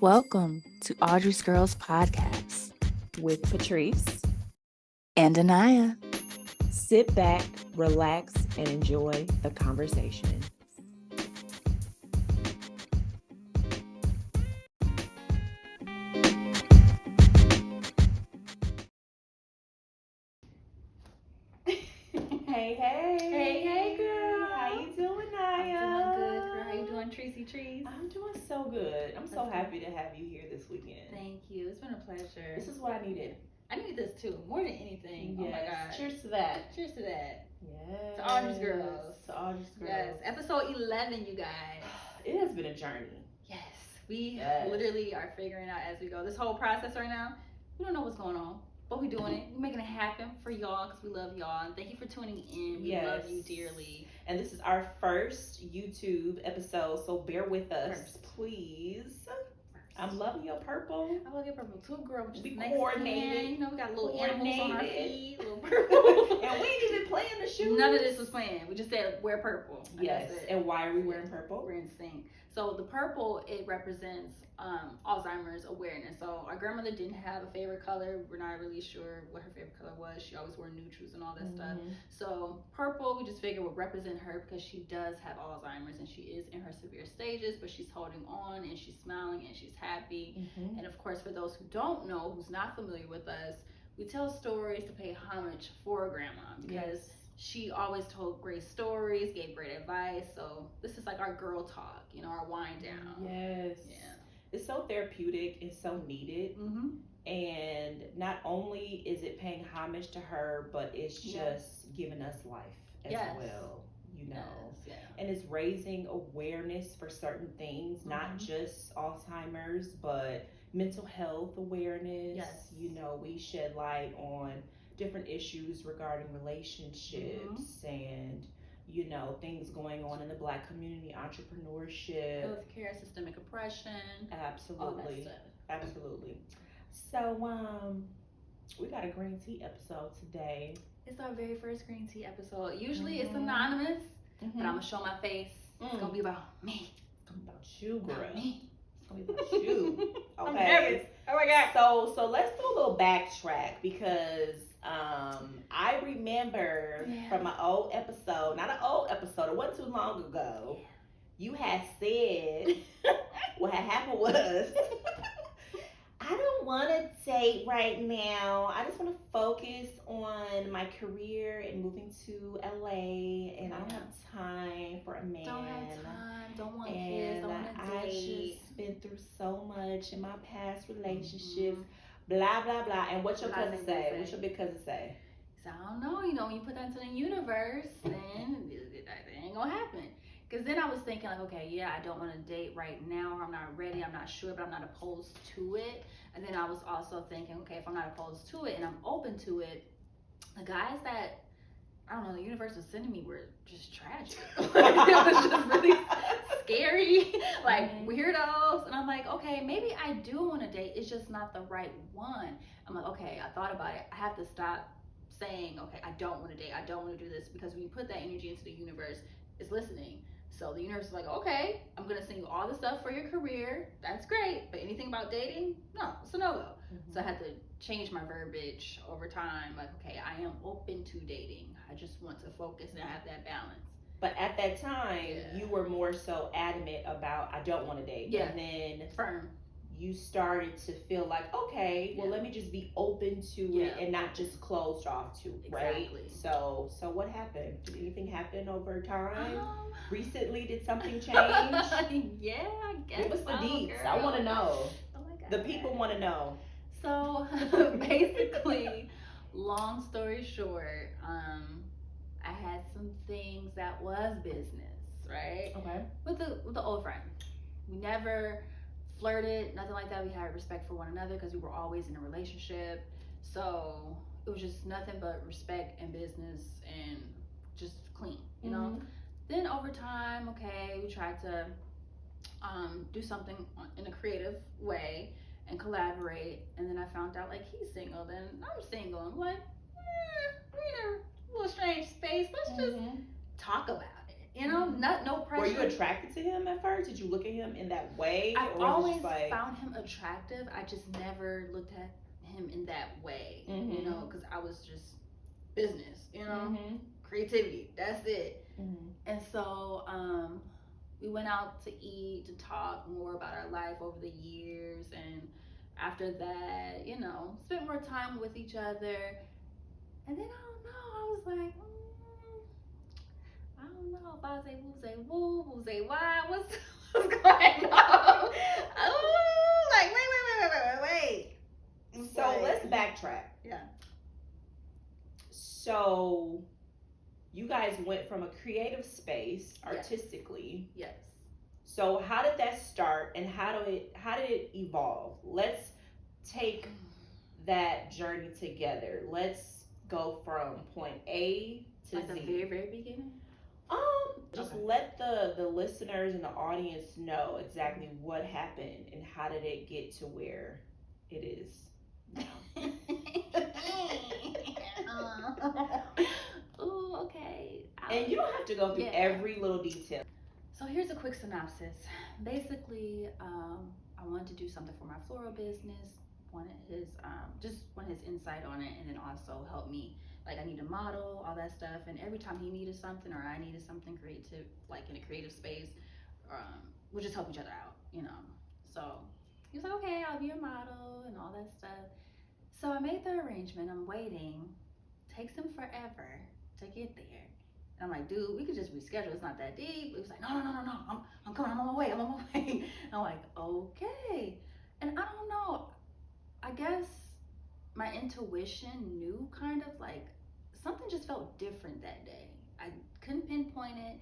Welcome to Audrey's Girls Podcast with Patrice and Anaya. Sit back, relax, and enjoy the conversation. Hey, girl. How you doing, Naya? I'm doing good, girl. How you doing, Treesy Trees? I'm doing so good. I'm so happy to have you here this weekend. Thank you. It's been a pleasure. This is what I needed. I needed this too, more than anything. Yes. Oh my God. Cheers to that. Cheers to that. Yes. To Audrey's Girls. To Audrey's Girls. Yes. Episode 11, you guys. It has been a journey. Yes. We literally are figuring out as we go. This whole process right now, we don't know what's going on. But we're doing it. We're making it happen for y'all because we love y'all. And thank you for tuning in. We love you dearly. And this is our first YouTube episode, so bear with us, please. I'm loving your purple. I love your purple too, girl. We coordinated. You know, we got little animals on our feet, little purple. And we ain't even playing the shoes. None of this was planned. We just said wear purple. Yes. And why are we wearing purple? We're in sync. So the purple, it represents Alzheimer's awareness. So our grandmother didn't have a favorite color. We're not really sure what her favorite color was. She always wore neutrals and all that stuff. So purple, we just figured would represent her because she does have Alzheimer's and she is in her severe stages, but she's holding on and she's smiling and she's happy. And of course, for those who don't know, who's not familiar with us, we tell stories to pay homage for grandma because she always told great stories, gave great advice. So this is like our girl talk, you know, our wind down. Yes. Yeah. It's so therapeutic and so needed. And not only is it paying homage to her, but it's just giving us life as well, you know. And it's raising awareness for certain things, not just Alzheimer's, but mental health awareness. You know, we shed light on different issues regarding relationships and, you know, things going on in the Black community, entrepreneurship, healthcare, systemic oppression. Absolutely. Absolutely. So, we got a green tea episode today. It's our very first green tea episode. Usually it's anonymous, but I'm gonna show my face. It's gonna be about me. It's gonna be about you, girl. About me. It's gonna be about you. Okay. I'm nervous. Oh my God. So let's do a little backtrack because I remember from an old episode, not an old episode, it wasn't too long ago, you had said what had happened was I don't want to date right now. I just want to focus on my career and moving to LA, and I don't have time for a man. Don't have time. Don't want kids. Don't want to date. I just been through so much in my past relationships. Blah blah blah. And what your cousin say? What your big cousin say? So I don't know. You know, when you put that into the universe, then it ain't gonna happen. Because then I was thinking like, okay, yeah, I don't want to date right now, or I'm not ready, I'm not sure, but I'm not opposed to it. And then I was also thinking, okay, if I'm not opposed to it and I'm open to it, the guys that, I don't know, the universe was sending me were just tragic. It was just really scary, like weirdos. And I'm like, okay, maybe I do want to date, it's just not the right one. I'm like, okay, I thought about it. I have to stop saying, okay, I don't want to date, I don't want to do this, because when you put that energy into the universe, it's listening. So the universe is like, okay, I'm gonna send you all the stuff for your career. That's great, but anything about dating? No, it's a no-go. So I had to change my verbiage over time. Like, okay, I am open to dating. I just want to focus and have that balance. But at that time, you were more so adamant about I don't want to date. Yeah. And then firm. You started to feel like, okay, well, let me just be open to it and not just closed off to it, right? Exactly. So what happened? Did anything happen over time? Recently, did something change? Yeah, I guess. Give us the deets. Girl. I want to know. Oh my God. The people want to know. So basically, long story short, I had some things that was business, right? Okay. With the old friend, we never flirted, nothing like that. We had respect for one another because we were always in a relationship. So it was just nothing but respect and business and just clean, you know. Then over time, okay, we tried to do something in a creative way and collaborate. And then I found out like he's single, then I'm single. I'm like, we're in a little strange space. Let's just talk about it. You know, no pressure. Were you attracted to him at first? Did you look at him in that way? I've always found him attractive. I just never looked at him in that way, you know, because I was just business, you know, creativity. That's it. And so we went out to eat, to talk more about our life over the years, and after that, you know, spent more time with each other. And then I don't know, I was like, I don't know if I was a woo, why, what's going on? Ooh, like wait. So let's backtrack. Yeah. So you guys went from a creative space artistically. Yes. So how did that start, and how did it evolve? Let's take that journey together. Let's go from point A to like Z. The very, very beginning? Just let the listeners and the audience know exactly what happened and how did it get to where it is now. Ooh, okay. And you don't have to go through every little detail. So here's a quick synopsis. Basically, I wanted to do something for my floral business. Wanted his insight on it, and then also help me. Like, I need a model, all that stuff. And every time he needed something or I needed something creative, like in a creative space, we'll just help each other out, you know. So he was like, okay, I'll be your model and all that stuff. So I made the arrangement. I'm waiting. Takes him forever to get there. And I'm like, dude, we could just reschedule. It's not that deep. He was like, no. I'm coming. I'm on my way. I'm like, okay. And I don't know. I guess my intuition knew kind of like something just felt different that day. I couldn't pinpoint it.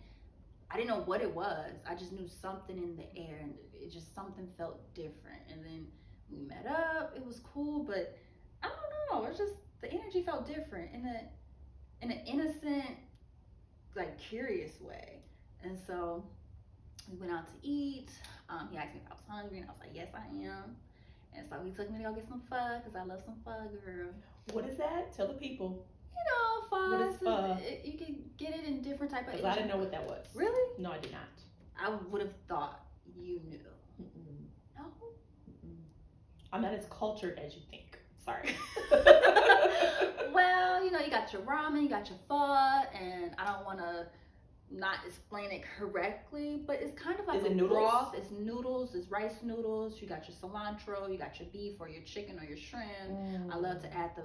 I didn't know what it was. I just knew something in the air, and it just something felt different. And then we met up. It was cool, but I don't know. It's just the energy felt different in an innocent, like curious way. And so we went out to eat. He asked me if I was hungry, and I was like, yes, I am. And so he took me to go get some pho, because I love some pho, girl. What is that? Tell the people. You know, pho. What is pho? You can get it in different type of. I didn't know what that was. Really? No, I did not. I would have thought you knew. No. I'm not as cultured as you think. Sorry. Well, you know, you got your ramen, you got your pho, and I don't want to not explain it correctly, but it's kind of like a broth. It's noodles, it's rice noodles. You got your cilantro, you got your beef or your chicken or your shrimp. I love to add the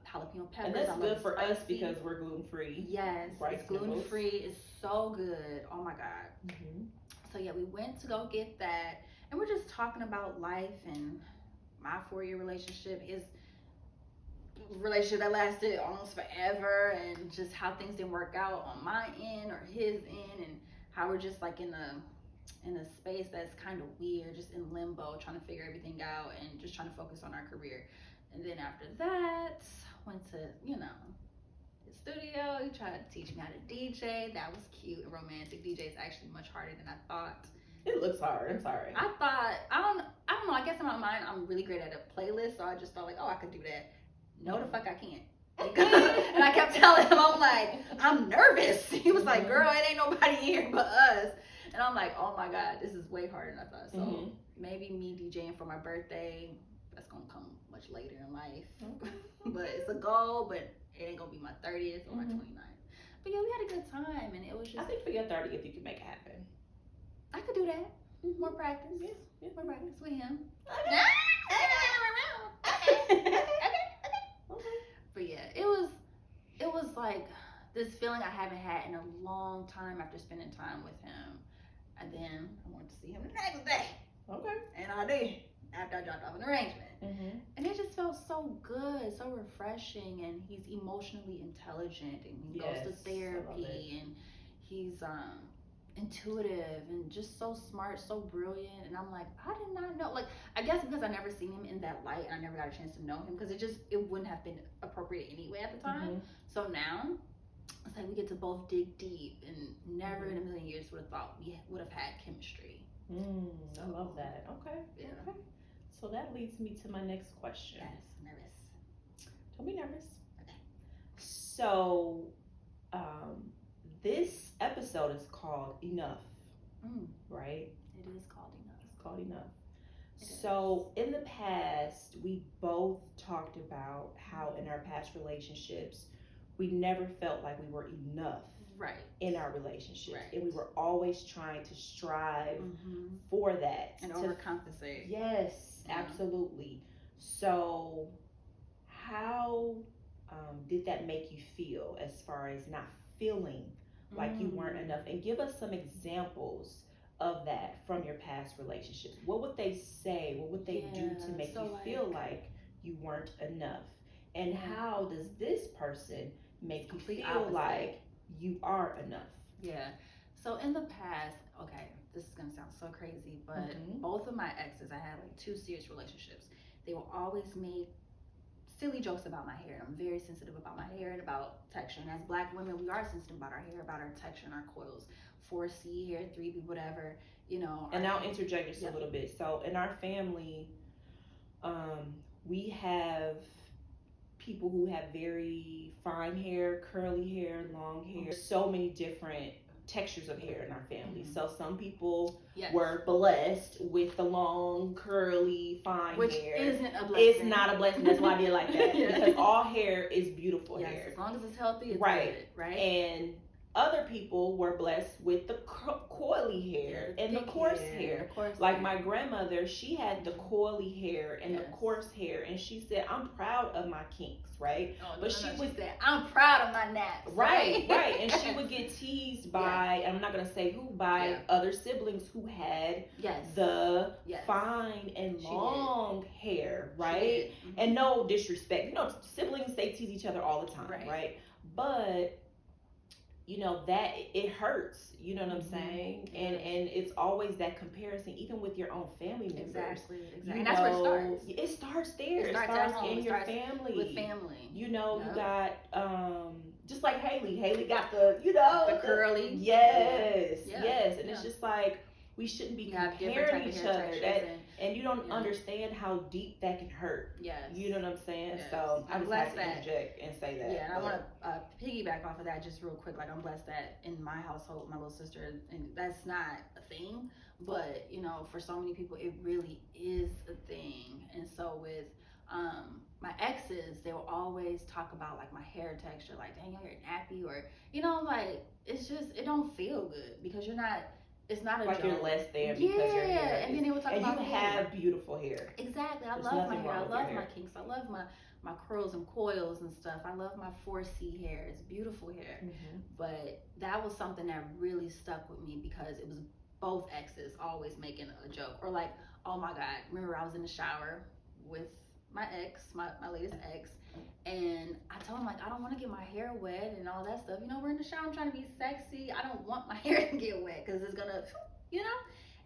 jalapeno peppers. And that's good for us because we're gluten free. Yes, it's gluten free. It's so good. Oh my god. So yeah, we went to go get that, and we're just talking about life and my 4-year relationship, his relationship that lasted almost forever, and just how things didn't work out on my end or his end, and how we're just like in a space that's kind of weird, just in limbo, trying to figure everything out and just trying to focus on our career. And then after that, went to, you know, his studio. He tried to teach me how to DJ. That was cute and romantic. DJ is actually much harder than I thought. It looks hard. I'm sorry. I don't know. I guess in my mind, I'm really great at a playlist, so I just thought like, oh, I could do that. No, the fuck I can't. And I kept telling him, I'm like, I'm nervous. He was like, girl, it ain't nobody here but us. And I'm like, oh my God, this is way harder than I thought. So maybe me DJing for my birthday, that's gonna come much later in life. But it's a goal, but it ain't gonna be my 30th or my 29th. But yeah, we had a good time, and it was just. I think for your 30th, you can make it happen. I could do that. More practice. Yeah, more practice with him. But yeah, it was like this feeling I haven't had in a long time after spending time with him. And then I wanted to see him the next day. Okay. And I did, after I dropped off an arrangement. And it just felt so good, so refreshing. And he's emotionally intelligent, and he goes to therapy, and he's intuitive and just so smart, so brilliant. And I'm like, I did not know. Like, I guess because I never seen him in that light, and I never got a chance to know him, because it wouldn't have been appropriate anyway at the time. So now it's like we get to both dig deep, and never in a million years would have thought we would have had chemistry. So, I love that. Okay. Yeah. Okay. So that leads me to my next question. Yes, nervous. Don't be nervous. Okay. So, this episode is called Enough, right? It is called Enough. It's called Enough. So in the past, we both talked about how in our past relationships, we never felt like we were enough in our relationships. And we were always trying to strive for that. And overcompensate. Yes, absolutely. So how did that make you feel as far as not feeling like you weren't enough? And give us some examples of that from your past relationships. What would they say? What would they do to make you feel like you weren't enough? And how does this person make you feel like you are enough? Yeah. So in the past, okay, this is gonna sound so crazy, but both of my exes, I had like 2 serious relationships. They will always make silly jokes about my hair. I'm very sensitive about my hair and about texture. And as Black women, we are sensitive about our hair, about our texture and our coils. 4C hair, 3B, whatever, you know. And I'll interject just a little bit. So in our family, we have people who have very fine hair, curly hair, long hair. So many different textures of hair in our family. So some people were blessed with the long, curly, fine Which hair. Which isn't a blessing. It's not a blessing. That's why I did like that. Because all hair is beautiful hair. As long as it's healthy, it's good, right? And other people were blessed with the coily hair and the coarse hair. Like my grandmother, she had the coily hair and the coarse hair, and she said, "I'm proud of my kinks," right? She said, "I'm proud of my naps." Right. And she would get teased by, I'm not gonna say who, by other siblings who had the fine and long hair, right? And no disrespect, you know, siblings, they tease each other all the time, right? But you know, that it hurts, you know what I'm saying? And it's always that comparison, even with your own family members. Exactly. And that's where it starts. It starts there. It starts in your family. With family. You know, you got just like Haley got the, you know, the curly. Yes. And it's just like, we shouldn't be comparing each other. And you don't understand how deep that can hurt. Yes. You know what I'm saying? So I just have to interject and say that. Yeah, and I want to piggyback off of that just real quick. Like, I'm blessed that in my household, my little sister, and that's not a thing, but you know, for so many people, it really is a thing. And so with my exes, they will always talk about like my hair texture, like, dang, your hair nappy, or you know, like it's just, it don't feel good because you're not. It's not a like joke. You're less than because your hair. And then they will talk about you have beautiful hair. Exactly. I love my hair. I love my kinks. I love my curls and coils and stuff. I love my 4C hair. It's beautiful hair. But that was something that really stuck with me because it was both exes always making a joke. Or like, oh my God, remember I was in the shower with my ex, my latest ex, and I told him, like, I don't want to get my hair wet and all that stuff. You know, we're in the shower, I'm trying to be sexy. I don't want my hair to get wet because it's gonna, you know?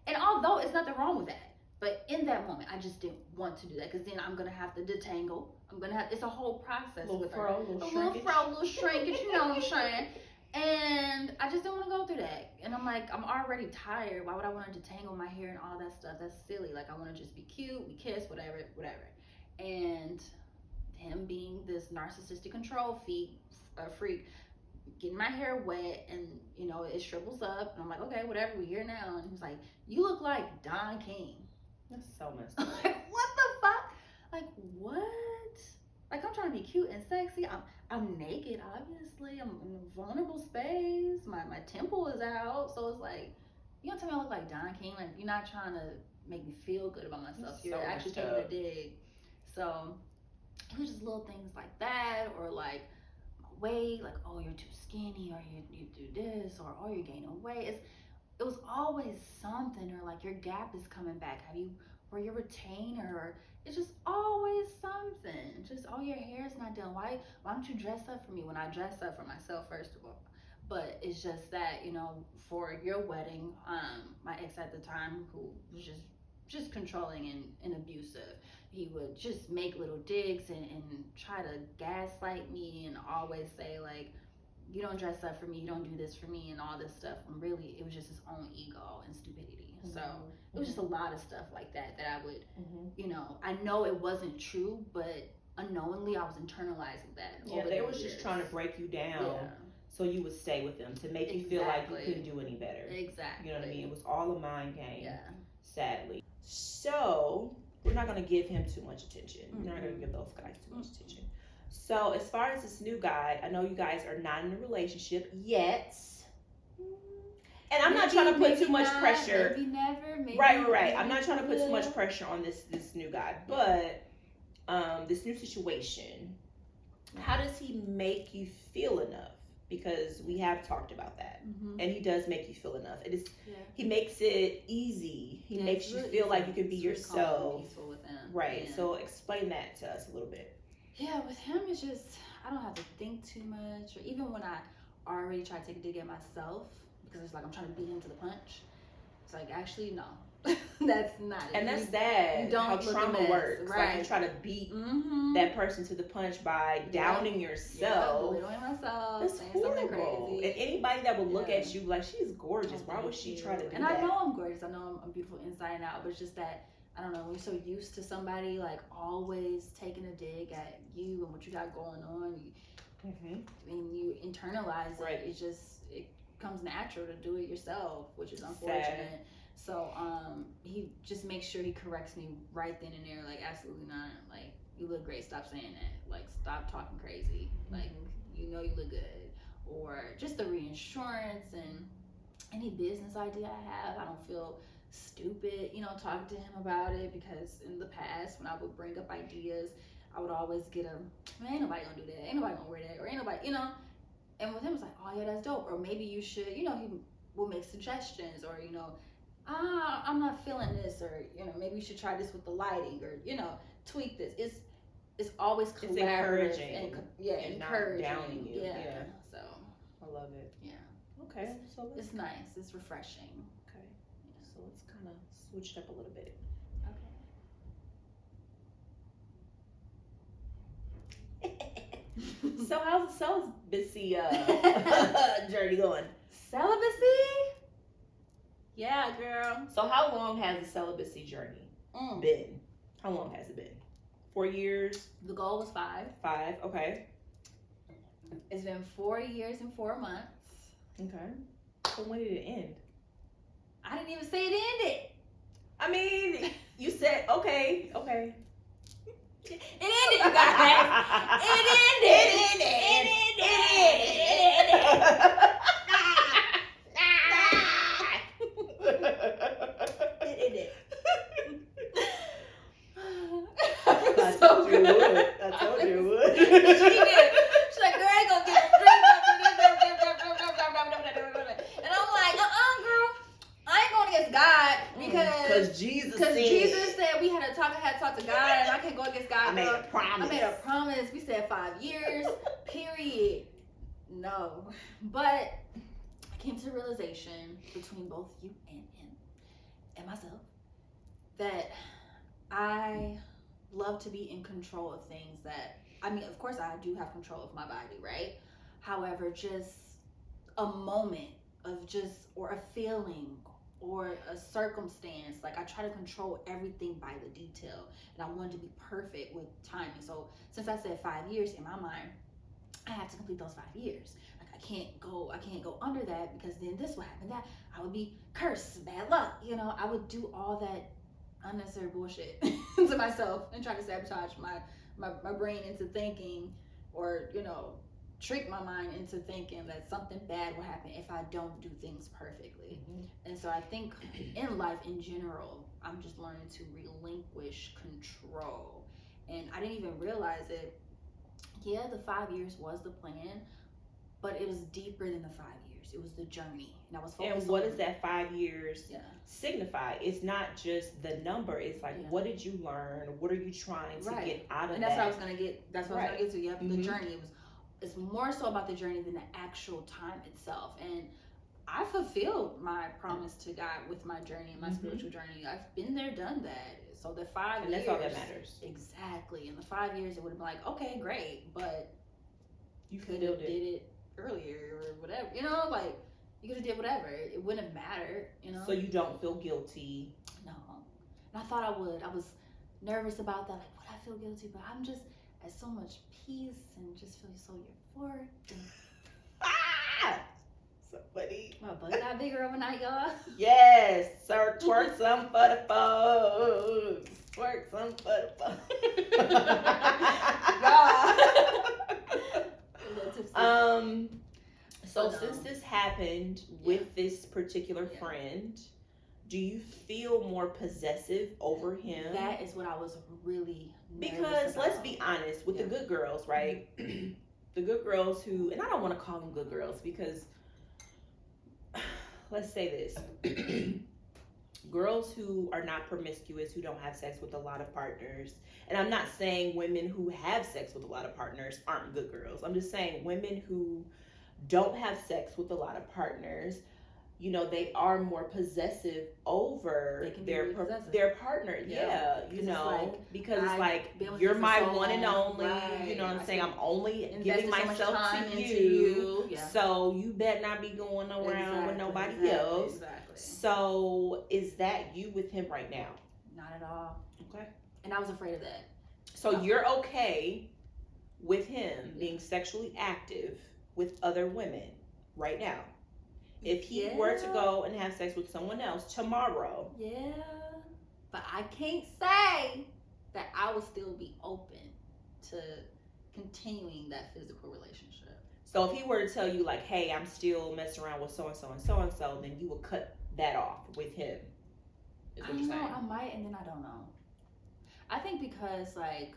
And although it's nothing wrong with that, but in that moment, I just didn't want to do that because then I'm gonna have to detangle. It's a whole process with her. Little shrinkage, you know what I'm saying? And I just didn't want to go through that. And I'm like, I'm already tired. Why would I want to detangle my hair and all that stuff? That's silly. Like, I want to just be cute, we kiss, whatever. And him being this narcissistic control freak, getting my hair wet, and you know, it shrivels up, and I'm like, okay, whatever, we're here now. And he was like, you look like Don King. That's so messed up. Like, what the fuck? Like, what? Like, I'm trying to be cute and sexy. I'm naked, obviously. I'm in a vulnerable space. My temple is out. So it's like, you don't tell me I look like Don King. Like, you're not trying to make me feel good about myself. You're so actually taking a dig. So it was just little things like that, or like my weight, like, oh, you're too skinny, or you do this, or oh, you're gaining weight. It was always something, or like your gap is coming back. Or your retainer, or it's just always something. Just, oh, your hair's not done. Why don't you dress up for me when I dress up for myself, first of all? But it's just that, you know, for your wedding, my ex at the time, who was just controlling and abusive, he would just make little digs and try to gaslight me and always say, like, you don't dress up for me, you don't do this for me, and all this stuff. And really, it was just his own ego and stupidity. So it was just a lot of stuff like that I would, you know, I know it wasn't true, but unknowingly I was internalizing that. Yeah, they was just trying to break you down so you would stay with them to make you feel like you couldn't do any better. Exactly. You know what I mean? It was all a mind game. Yeah. Sadly. So we're not gonna give him too much attention. We're not gonna give those guys too much attention. So as far as this new guy, I know you guys are not in a relationship yet. And I'm not trying to put too much pressure. Maybe never. Maybe Right. I'm not trying to put too much pressure on this new guy, but this new situation. How does he make you feel enough? Because we have talked about that, and he does make you feel enough. It is. Yeah. He makes it easy. He makes you feel like you can be yourself. Peaceful with him. Right. Yeah. So explain that to us a little bit. Yeah, with him it's just I don't have to think too much, or even when I already try to take a dig at myself because it's like I'm trying to beat him to the punch. It's like actually no. That's not it. And that's sad. You don't how trauma works. Right. Like you try to beat that person to the punch by downing yourself. Belittling myself. That's horrible. And anybody that would look at you like she's gorgeous, why would she try to do that? And I know I'm gorgeous. I know I'm beautiful inside and out. But it's just that I don't know. When you're so used to somebody like always taking a dig at you and what you got going on, and you internalize it. It just it comes natural to do it yourself, which is unfortunate. Sad. So he just makes sure he corrects me right then and there, like absolutely not. Like you look great, stop saying that. Like stop talking crazy. Like you know you look good. Or just the reinsurance and any business idea I have, I don't feel stupid, talking to him about it, because in the past when I would bring up ideas, I would always get man, ain't nobody gonna do that, ain't nobody gonna wear that, or ain't nobody, and with him it's like, oh yeah, that's dope, or maybe you should, he will make suggestions, or I'm not feeling this, or maybe you should try this with the lighting, or tweak this. It's always collaborative, it's encouraging, and encouraging, not downing you. Yeah. So I love it. Yeah. Okay. So it's nice. It's refreshing. Okay. Yeah. So let's kind of switch it up a little bit. Okay. So how's the celibacy journey going? Celibacy? Yeah, girl. So how long has the celibacy journey been? How long has it been? 4 years? The goal was 5. 5, okay. It's been 4 years and 4 months. Okay. So when did it end? I didn't even say it ended. I mean, you said, okay. It ended, you guys. It ended. I told you it would. She did. She's like, girl, I ain't gonna get a drink. And I'm like, girl, I ain't going against God because Jesus said we had to talk. I had to talk to God, and I can't go against God. I made a promise. We said 5 years. Period. No, but I came to the realization between both you and him and myself that I love to be in control of things that, of course I do have control of my body, right? However, just a moment of or a feeling or a circumstance, like I try to control everything by the detail, and I wanted to be perfect with timing. So since I said 5 years, in my mind, I have to complete those 5 years. Like I can't go under that, because then this will happen, that I would be cursed, bad luck. I would do all that unnecessary bullshit to myself and try to sabotage my brain into thinking, or trick my mind into thinking that something bad will happen if I don't do things perfectly. And so I think in life in general, I'm just learning to relinquish control. And I didn't even realize it. Yeah, the 5 years was the plan, but it was deeper than the 5 years. It was the journey. And I was focused. And what does that 5 years signify? It's not just the number. It's like, what did you learn? What are you trying to get out of that? And that's what I was gonna get. That's what I was gonna get to. Yeah, the journey. It's more so about the journey than the actual time itself. And I fulfilled my promise to God with my journey, my spiritual journey. I've been there, done that. So the 5 years. And that's all that matters. Exactly. In the 5 years, it would have been like, okay, great, but you could have did it earlier or whatever. Like you could have did whatever. It wouldn't have mattered. So you don't feel guilty? No. And I thought I would. I was nervous about that. Like, would I feel guilty? But I'm just at so much peace and just feel so euphoric. bigger overnight, y'all. Yes, sir. Twerk some for the folks. Twerk some for the folks. So since this happened with this particular friend, do you feel more possessive over him? That is what I was really because let's be honest with the good girls, right? The good girls who, and I don't want to call them good girls because let's say this. Girls who are not promiscuous, who don't have sex with a lot of partners. And I'm not saying women who have sex with a lot of partners aren't good girls. I'm just saying women who don't have sex with a lot of partners, you know, they are more possessive over their partner. Yeah, you know, because it's like you're my one and only. Right. You know what I'm saying? I'm only giving myself to you. Yeah. So you better not be going around with nobody else. Exactly. So is that you with him right now? Not at all. Okay. And I was afraid of that. So you're okay with him being sexually active with other women right now? If he were to go and have sex with someone else tomorrow. Yeah. But I can't say that I would still be open to continuing that physical relationship. So if he were to tell you like, hey, I'm still messing around with so-and-so and so-and-so, then you would cut that off with him. Is what you're saying? I might, and then I don't know. I think because like,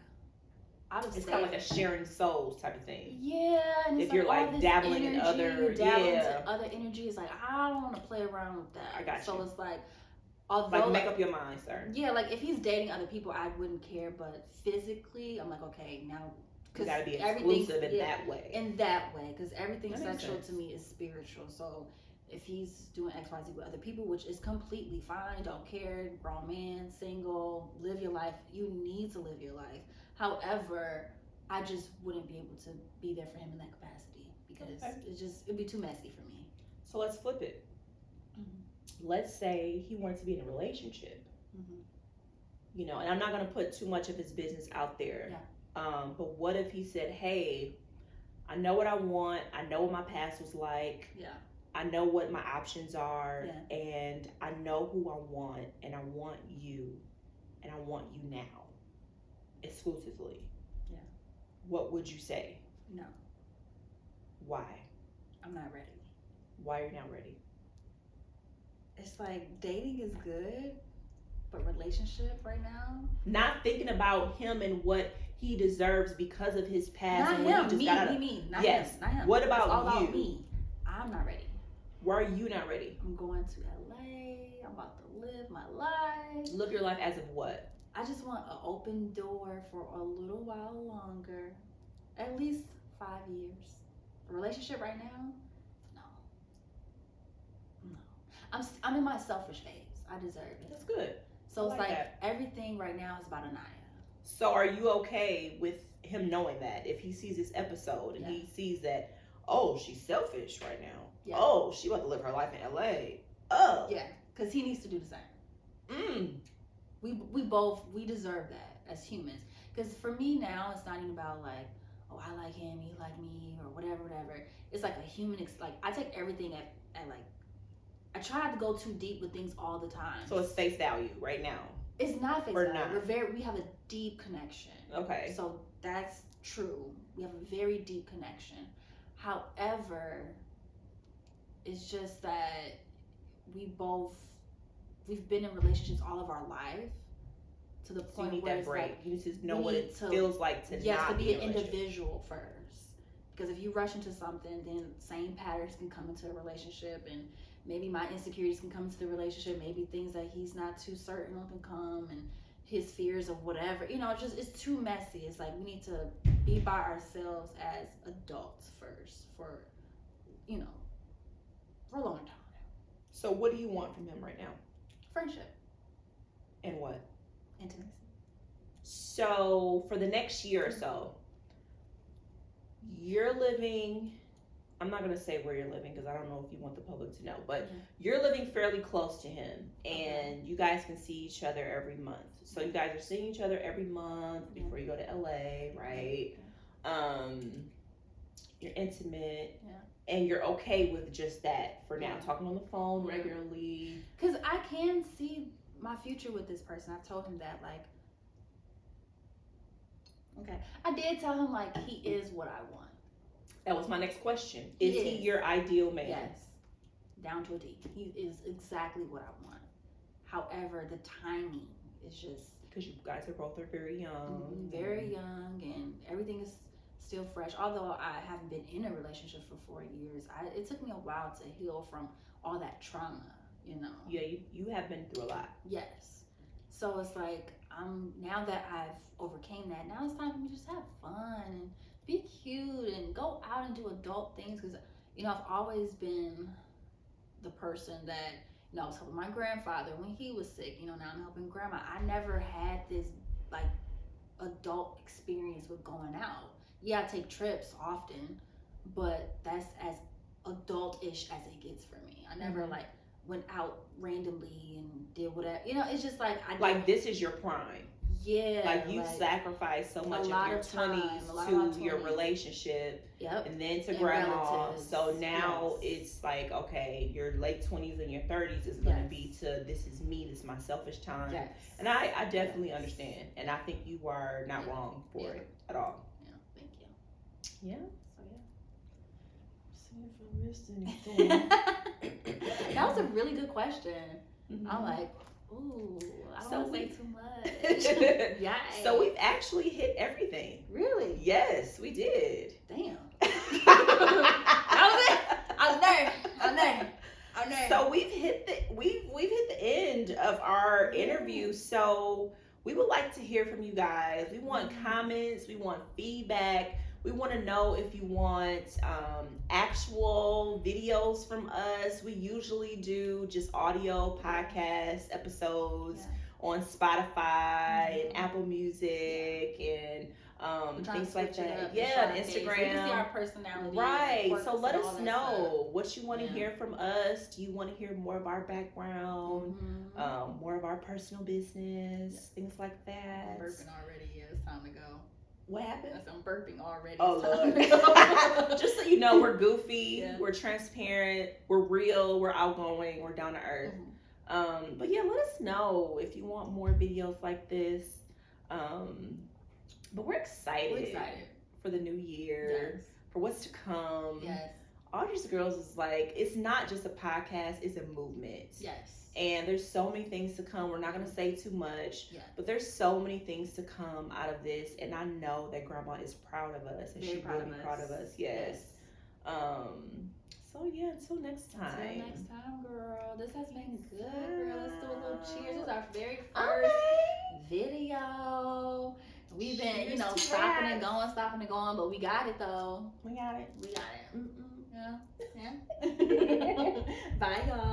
it's kind of like a sharing souls type of thing. Yeah, and if you're like dabbling in other, other energies, like I don't want to play around with that. I got you. So it's like, although like make up your mind, sir. Yeah, like if he's dating other people, I wouldn't care, but physically, I'm like, okay, now you gotta be exclusive in that way. In that way, because everything sexual to me is spiritual. So if he's doing XYZ with other people, which is completely fine, don't care, grown man, single, live your life. You need to live your life. However, I just wouldn't be able to be there for him in that capacity because it'd be too messy for me. So let's flip it. Mm-hmm. Let's say he wanted to be in a relationship. Mm-hmm. You know, and I'm not going to put too much of his business out there. Yeah. But what if he said, hey, I know what I want. I know what my past was like. Yeah. I know what my options are. Yeah. And I know who I want. And I want you. And I want you now. Exclusively. Yeah. What would you say? No. Why? I'm not ready. Why are you not ready? It's like dating is good, but relationship right now? Not thinking about him and what he deserves because of his past. Not and him. He just Me. got Not yes. him. Not him. What about it's all you? About me. I'm not ready. Why are you not ready? I'm going to LA. I'm about to live my life. Live your life as of what? I just want an open door for a little while longer. At least 5 years. A relationship right now? No. I'm in my selfish phase. I deserve it. That's good. So it's like everything right now is about Anaya. So are you okay with him knowing that? If he sees this episode and he sees that, oh, she's selfish right now. Yeah. Oh, she about to live her life in LA. Oh. Yeah, because he needs to do the same. We deserve that as humans. Because for me now, it's not even about like, oh, I like him, he like me, or whatever. It's like a human, like I take everything at like, I try not to go too deep with things all the time. So it's face value right now. It's not face value. We have a deep connection. Okay. So that's true. We have a very deep connection. However, it's just that we've been in relationships all of our life to the point you need where that break. Like, you need to know what it feels like to not be an individual first. Because if you rush into something, then same patterns can come into a relationship, and maybe my insecurities can come into the relationship. Maybe things that he's not too certain on can come, and his fears of whatever. You know, it's too messy. It's like we need to be by ourselves as adults first for a long time. So what do you want from him right now? Friendship. And what? Intimacy. So for the next year or so, you're living, I'm not going to say where you're living because I don't know if you want the public to know, but you're living fairly close to him, and you guys can see each other every month. So you guys are seeing each other every month before you go to LA, right? You're intimate. and you're okay with just that for now, talking on the phone regularly. Because I can see my future with this person. I've told him that, like, okay. I did tell him, like, he is what I want. That was my next question. Is he your ideal man? Yes. Down to a T. He is exactly what I want. However, the timing is just... Because you guys are very young. Very young, and everything is still fresh. Although I haven't been in a relationship for 4 years, it took me a while to heal from all that trauma, you know. Yeah, you have been through a lot. Yes. So it's like, now that I've overcame that, now it's time for me to just have fun and be cute and go out and do adult things. Because, you know, I've always been the person that, you know, I was helping my grandfather when he was sick. You know, now I'm helping grandma. I never had this, like, adult experience with going out. Yeah, I take trips often, but that's as adult-ish as it gets for me. I never, like, went out randomly and did whatever. You know, it's just like... this is your prime. Yeah. Like, you sacrificed so much of your 20s to your relationship. Yep. And then to grandma. So now it's like, okay, your late 20s and your 30s is going to be to, this is me, this is my selfish time. Yes. And I definitely understand. And I think you are not wrong for it at all. Yeah, thank you. Yeah. So yeah. See if I missed anything. That was a really good question. I'm like, ooh, I don't want to say too much. Yeah. So we've actually hit everything. Really? Yes, we did. Damn. I'm there. So we've hit the end of our interview. So we would like to hear from you guys. We want comments. We want feedback. We want to know if you want actual videos from us. We usually do just audio podcast episodes on Spotify and Apple Music and things like that. Yeah, on Instagram. We can see our personality. Right. So let us know what you want to hear from us. Do you want to hear more of our background, more of our personal business, things like that? I'm burping already. Yeah, it's time to go. What happened? I'm burping already. Oh, look. Just so you know, we're goofy, we're transparent, we're real, we're outgoing, we're down to earth. But yeah, let us know if you want more videos like this. But we're excited for the new year, for what's to come. Yes. Audrey's Girls is like, it's not just a podcast, it's a movement. Yes. And there's so many things to come. We're not going to say too much, but there's so many things to come out of this. And I know that Grandma is proud of us, and she will be proud of us. Yes. So yeah, until next time. Until next time, girl. This has been good, girl. Let's do a little cheers. This is our very first video. We've been, you know, stopping and going, but we got it though. We got it. Yeah. Bye, y'all.